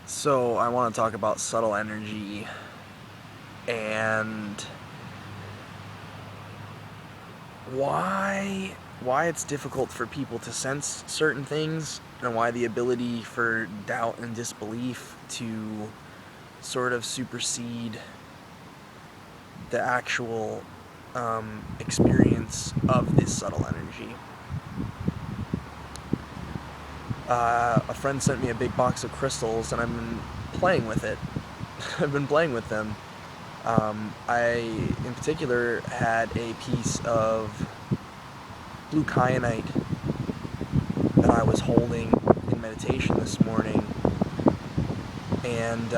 So I want to talk about subtle energy and why it's difficult for people to sense certain things, and why the ability for doubt and disbelief to sort of supersede the actual experience of this subtle energy. A friend sent me a big box of crystals, and I've been playing with it. I've been playing with them. I, in particular, had a piece of blue kyanite that I was holding in meditation this morning, and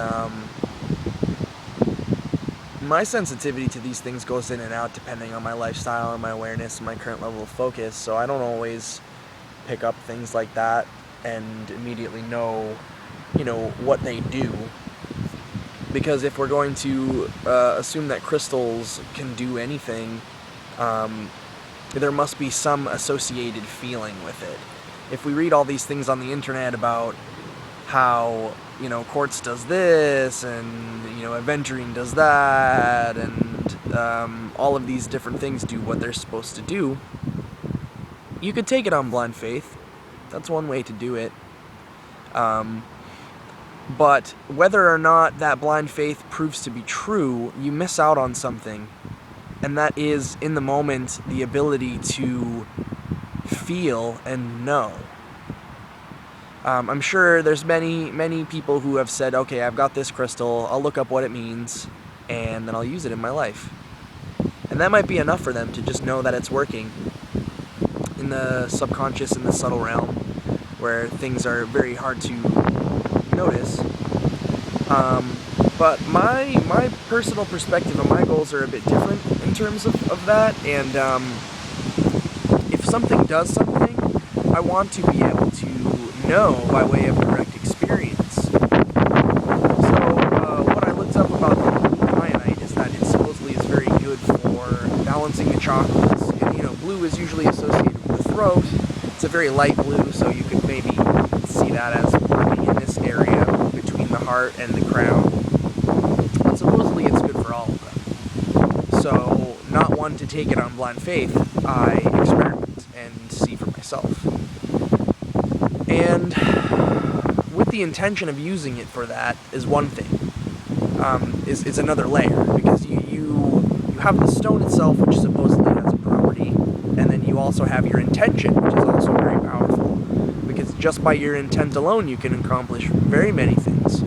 my sensitivity to these things goes in and out depending on my lifestyle and my awareness and my current level of focus, so I don't always pick up things like that and immediately know, what they do. Because if we're going to assume that crystals can do anything, there must be some associated feeling with it. If we read all these things on the internet about how, quartz does this, and, aventurine does that, and all of these different things do what they're supposed to do, you could take it on blind faith. That's one way to do it. But whether or not that blind faith proves to be true, you miss out on something. And that is, in the moment, the ability to feel and know. I'm sure there's many people who have said, okay, I've got this crystal, I'll look up what it means, and then I'll use it in my life. And that might be enough for them to just know that it's working in the subconscious, in the subtle realm, where things are very hard to notice. But my personal perspective and my goals are a bit different in terms of that, and if something does something, I want to be able to know by way of direct experience. So what I looked up about the blue kyanite is that it supposedly is very good for balancing the chakras. And, blue is usually associated with the throat. It's a very light blue, so you could maybe see that as working in this area between the heart and the crown. But supposedly it's good for all of them. So, not one to take it on blind faith, I experiment and see for myself. And with the intention of using it for that is one thing. Is another layer, because you have the stone itself, which supposedly has a property, and then you also have your intention, which is also very powerful, because just by your intent alone you can accomplish very many things.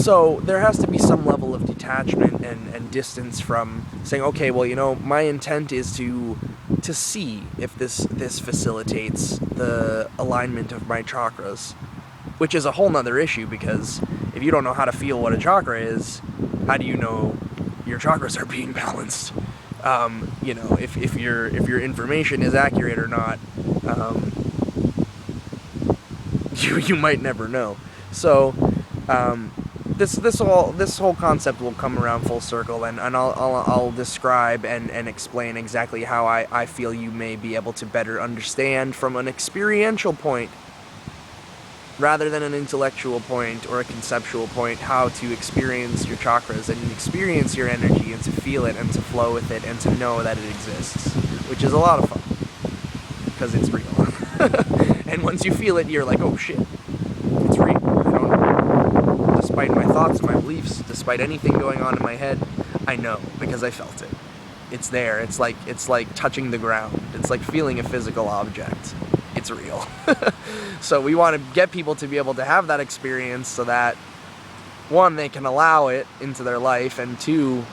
So there has to be some level of detachment and distance from saying, okay, well, my intent is to see if this facilitates the alignment of my chakras, which is a whole nother issue, because if you don't know how to feel what a chakra is, how do you know your chakras are being balanced? If your information is accurate or not, you might never know. So this whole concept will come around full circle, and I'll describe and explain exactly how I feel you may be able to better understand from an experiential point, rather than an intellectual point or a conceptual point, how to experience your chakras and experience your energy, and to feel it and to flow with it and to know that it exists, which is a lot of fun, because it's real. And once you feel it, you're like, oh shit, it's real. Despite my thoughts and my beliefs, despite anything going on in my head, I know, because I felt it. It's there. It's like touching the ground. It's like feeling a physical object. It's real. So we want to get people to be able to have that experience, so that, one, they can allow it into their life, and two,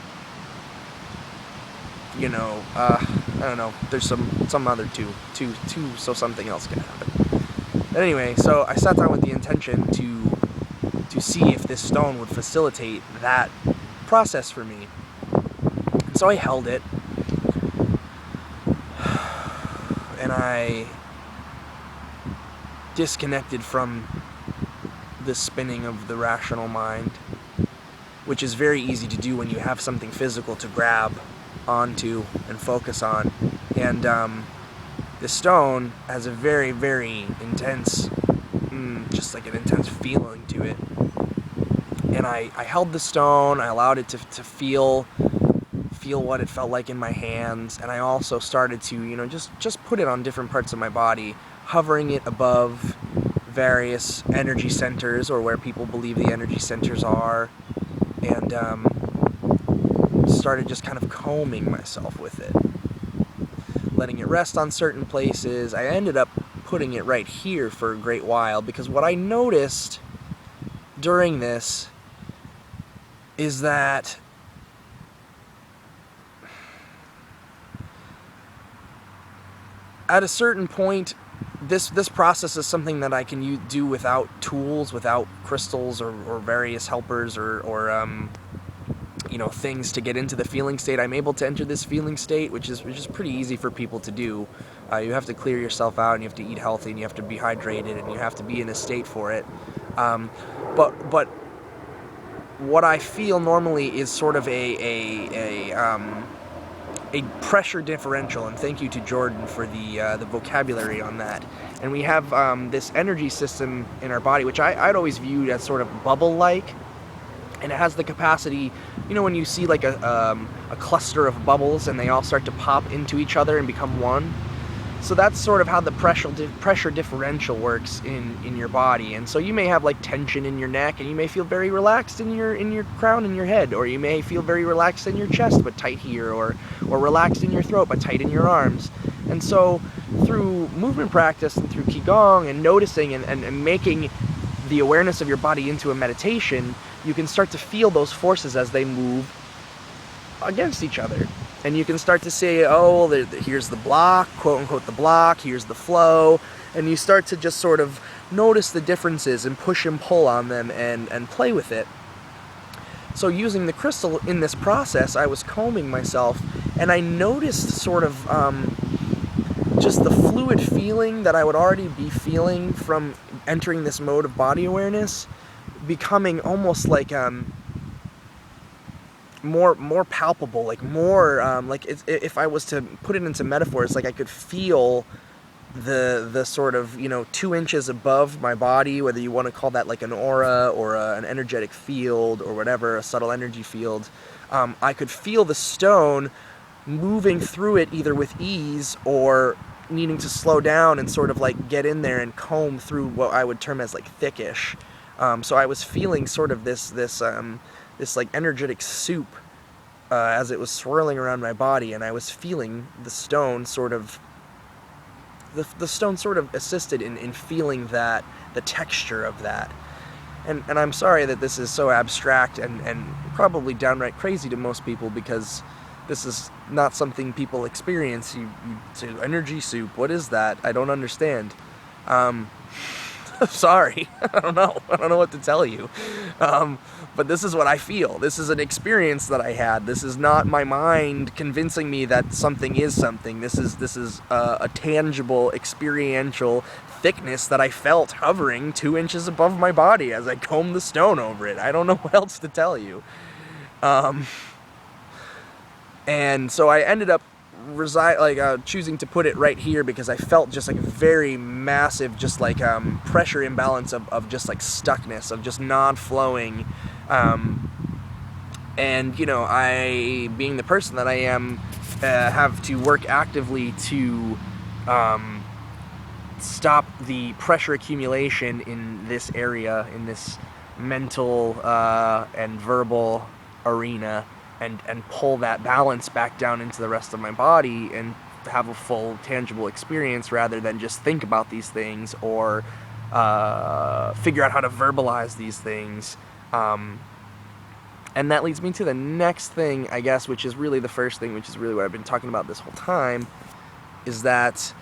I don't know, there's some other two, so something else can happen. But anyway, so I sat down with the intention to see if this stone would facilitate that process for me. And so I held it, and I disconnected from the spinning of the rational mind, which is very easy to do when you have something physical to grab onto and focus on. And the stone has a very, very intense just like an intense feeling to it. And I held the stone, I allowed it to feel what it felt like in my hands, and I also started to, just put it on different parts of my body, hovering it above various energy centers, or where people believe the energy centers are, and started just kind of combing myself with it, letting it rest on certain places. I ended up putting it right here for a great while, because what I noticed during this is that at a certain point, this process is something that I can do without tools, without crystals or various helpers or things to get into the feeling state. I'm able to enter this feeling state, which is pretty easy for people to do. You have to clear yourself out, and you have to eat healthy, and you have to be hydrated, and you have to be in a state for it. But what I feel normally is sort of a pressure differential, and thank you to Jordan for the vocabulary on that. And we have this energy system in our body, which I'd always viewed as sort of bubble-like, and it has the capacity, when you see like a cluster of bubbles and they all start to pop into each other and become one. So that's sort of how the pressure differential works in your body. And so you may have like tension in your neck, and you may feel very relaxed in your crown and your head, or you may feel very relaxed in your chest but tight here, or relaxed in your throat but tight in your arms. And so through movement practice and through Qigong and noticing and making the awareness of your body into a meditation, you can start to feel those forces as they move against each other. And you can start to say, oh, here's the block, quote unquote the block, here's the flow, and you start to just sort of notice the differences and push and pull on them and play with it. So using the crystal in this process, I was combing myself, and I noticed sort of just the fluid feeling that I would already be feeling from entering this mode of body awareness becoming almost like more palpable, like more like if I was to put it into metaphors, like I could feel the sort of 2 inches above my body, whether you want to call that like an aura or an energetic field or whatever, a subtle energy field. I could feel the stone moving through it either with ease or needing to slow down and sort of like get in there and comb through what I would term as like thickish. So I was feeling sort of this like energetic soup as it was swirling around my body, and I was feeling the stone sort of assisted in feeling that, the texture of that. And I'm sorry that this is so abstract and probably downright crazy to most people, because this is not something people experience. You say, energy soup, what is that? I don't understand. I'm sorry. I don't know what to tell you. But this is what I feel. This is an experience that I had. This is not my mind convincing me that something is something. This is a tangible, experiential thickness that I felt hovering 2 inches above my body as I combed the stone over it. I don't know what else to tell you. And so I ended up choosing to put it right here, because I felt just like a very massive, just like pressure imbalance of just like stuckness, of just non-flowing. And I, being the person that I am, have to work actively to stop the pressure accumulation in this area, in this mental and verbal arena, and pull that balance back down into the rest of my body and have a full, tangible experience, rather than just think about these things or figure out how to verbalize these things. And that leads me to the next thing, I guess, which is really the first thing, which is really what I've been talking about this whole time, is that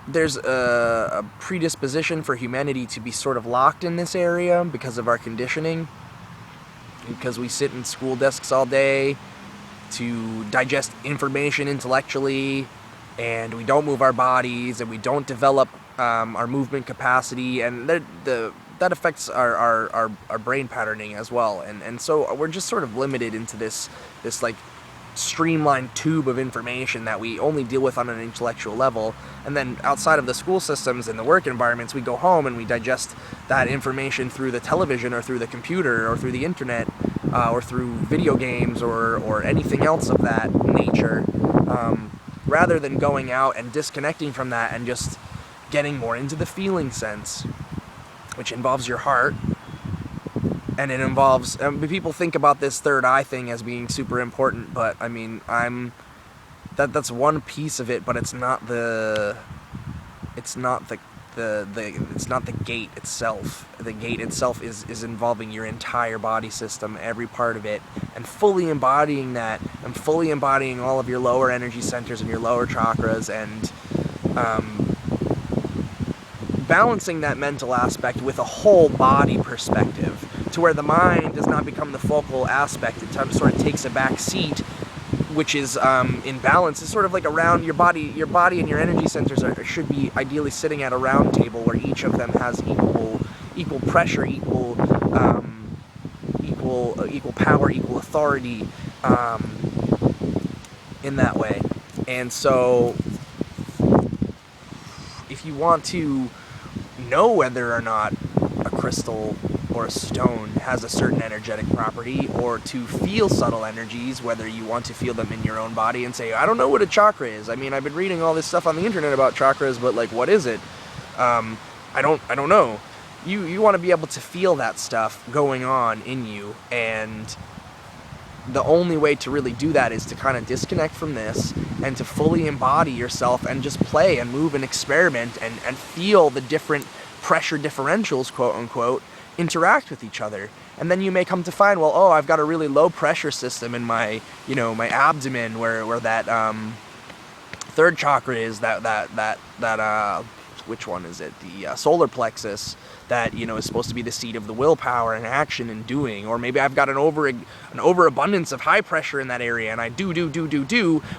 there's a predisposition for humanity to be sort of locked in this area because of our conditioning, because we sit in school desks all day to digest information intellectually, and we don't move our bodies, and we don't develop our movement capacity, and that affects our brain patterning as well, and so we're just sort of limited into this like streamlined tube of information that we only deal with on an intellectual level. And then outside of the school systems and the work environments, we go home and we digest that information through the television or through the computer or through the internet or through video games or anything else of that nature, rather than going out and disconnecting from that and just getting more into the feeling sense, which involves your heart. And it involves, people think about this third eye thing as being super important, but I mean, that's one piece of it, but it's not the gate itself. The gate itself is involving your entire body system, every part of it, and fully embodying that, and fully embodying all of your lower energy centers and your lower chakras, and balancing that mental aspect with a whole body perspective, to where the mind does not become the focal aspect. It sort of takes a back seat, which is in balance. It's sort of like around your body and your energy centers should be ideally sitting at a round table where each of them has equal pressure, equal power, equal authority in that way. And so if you want to know whether or not a crystal or a stone has a certain energetic property, or to feel subtle energies, whether you want to feel them in your own body and say, I don't know what a chakra is. I mean, I've been reading all this stuff on the internet about chakras, but like, what is it? I don't know. You want to be able to feel that stuff going on in you, and the only way to really do that is to kind of disconnect from this and to fully embody yourself and just play and move and experiment and feel the different pressure differentials, quote unquote, interact with each other. And then you may come to find, well, oh, I've got a really low pressure system in my, my abdomen where that third chakra is, that which one is it? The solar plexus, that is supposed to be the seat of the willpower and action and doing. Or maybe I've got an overabundance of high pressure in that area, and I do,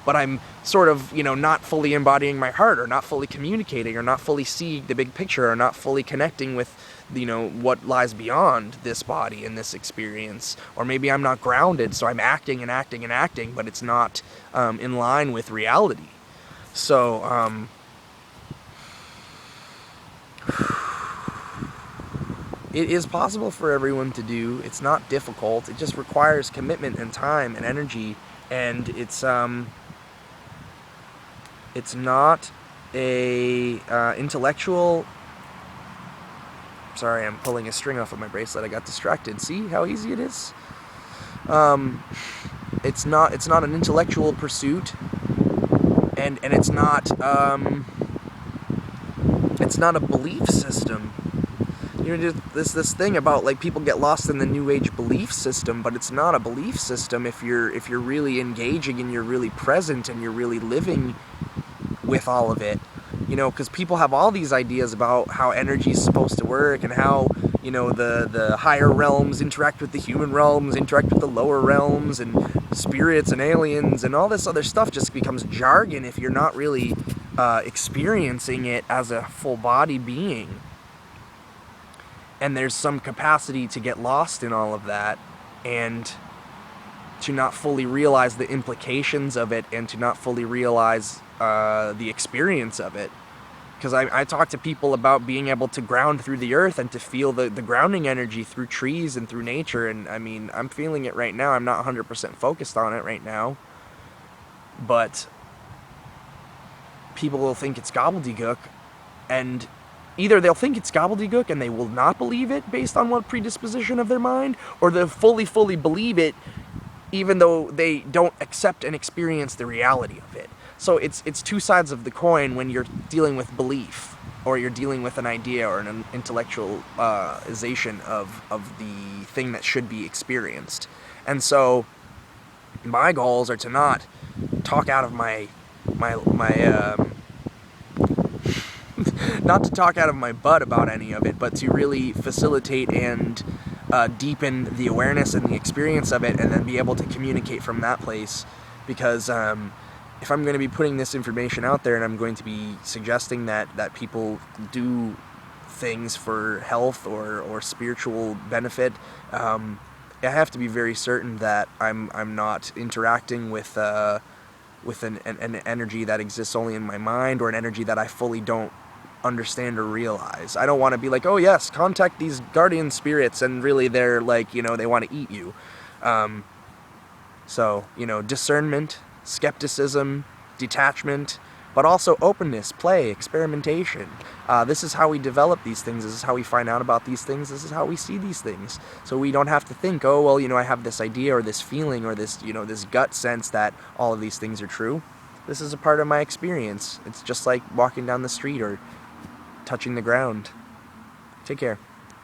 but I'm sort of not fully embodying my heart, or not fully communicating, or not fully seeing the big picture, or not fully connecting with what lies beyond this body and this experience. Or maybe I'm not grounded, so I'm acting, but it's not in line with reality. So it is possible for everyone to do. It's not difficult. It just requires commitment and time and energy, and it's not a intellectual. Sorry, I'm pulling a string off of my bracelet. I got distracted. See how easy it is? It's not an intellectual pursuit, and it's not a belief system. This thing about like people get lost in the New Age belief system, but it's not a belief system if you're really engaging and you're really present and you're really living with all of it. Because people have all these ideas about how energy is supposed to work, and how the higher realms interact with the human realms, interact with the lower realms, and spirits and aliens, and all this other stuff just becomes jargon if you're not really experiencing it as a full body being. And there's some capacity to get lost in all of that, and to not fully realize the implications of it, and to not fully realize the experience of it. Because I talk to people about being able to ground through the earth and to feel the grounding energy through trees and through nature. And I mean, I'm feeling it right now. I'm not 100% focused on it right now. But people will think it's gobbledygook. And either they'll think it's gobbledygook and they will not believe it based on what predisposition of their mind, or they'll fully believe it even though they don't accept and experience the reality of it. So it's two sides of the coin when you're dealing with belief, or you're dealing with an idea or an intellectualization of the thing that should be experienced. And so my goals are to not talk out of my not to talk out of my butt about any of it, but to really facilitate and deepen the awareness and the experience of it, and then be able to communicate from that place. Because if I'm going to be putting this information out there, and I'm going to be suggesting that people do things for health or spiritual benefit, I have to be very certain that I'm not interacting with an energy that exists only in my mind, or an energy that I fully don't understand or realize. I don't want to be like, oh yes, contact these guardian spirits, and really they're like, they want to eat you. Um, so, discernment, skepticism, detachment, but also openness, play, experimentation. This is how we develop these things. This is how we find out about these things. This is how we see these things. So we don't have to think, oh, well, I have this idea or this feeling or this, this gut sense that all of these things are true. This is a part of my experience. It's just like walking down the street or touching the ground. Take care.